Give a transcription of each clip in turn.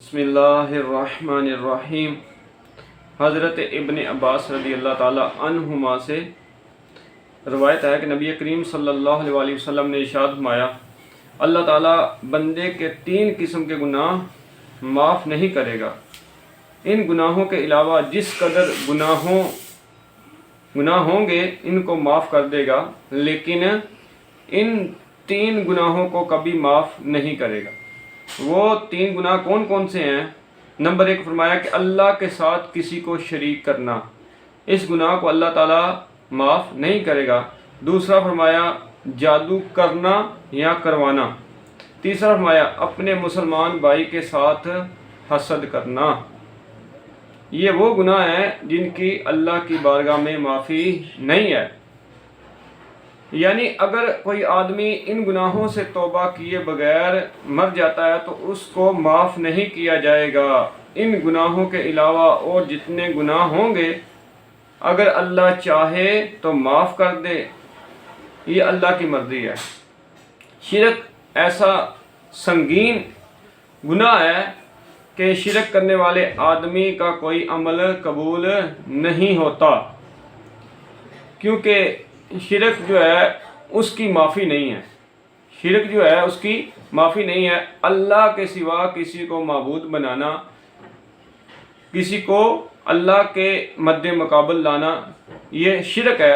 بسم اللہ الرحمن الرحیم۔ حضرت ابن عباس رضی اللہ تعالی عنہما سے روایت ہے کہ نبی کریم صلی اللہ علیہ وسلم نے ارشاد فرمایا، اللہ تعالیٰ بندے کے 3 قسم کے گناہ معاف نہیں کرے گا۔ ان گناہوں کے علاوہ جس قدر گناہ ہوں گے ان کو معاف کر دے گا، لیکن ان 3 گناہوں کو کبھی معاف نہیں کرے گا۔ وہ 3 گناہ کون کون سے ہیں؟ نمبر 1 فرمایا کہ اللہ کے ساتھ کسی کو شریک کرنا، اس گناہ کو اللہ تعالیٰ معاف نہیں کرے گا۔ دوسرا فرمایا جادو کرنا یا کروانا۔ تیسرا فرمایا اپنے مسلمان بھائی کے ساتھ حسد کرنا۔ یہ وہ گناہ ہیں جن کی اللہ کی بارگاہ میں معافی نہیں ہے۔ یعنی اگر کوئی آدمی ان گناہوں سے توبہ کیے بغیر مر جاتا ہے تو اس کو معاف نہیں کیا جائے گا۔ ان گناہوں کے علاوہ اور جتنے گناہ ہوں گے اگر اللہ چاہے تو معاف کر دے، یہ اللہ کی مرضی ہے۔ شرک ایسا سنگین گناہ ہے کہ شرک کرنے والے آدمی کا کوئی عمل قبول نہیں ہوتا، کیونکہ شرک جو ہے اس کی معافی نہیں ہے۔ شرک جو ہے اس کی معافی نہیں ہے۔ اللہ کے سوا کسی کو معبود بنانا، کسی کو اللہ کے مد مقابل لانا، یہ شرک ہے۔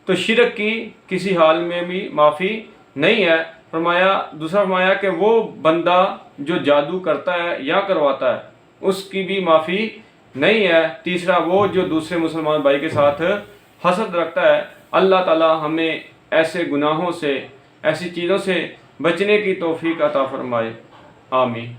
تو شرک کی کسی حال میں بھی معافی نہیں ہے۔ دوسرا فرمایا کہ وہ بندہ جو جادو کرتا ہے یا کرواتا ہے اس کی بھی معافی نہیں ہے۔ تیسرا وہ جو دوسرے مسلمان بھائی کے ساتھ حسد رکھتا ہے۔ اللہ تعالی ہمیں ایسے گناہوں سے، ایسی چیزوں سے بچنے کی توفیق عطا فرمائے، آمین۔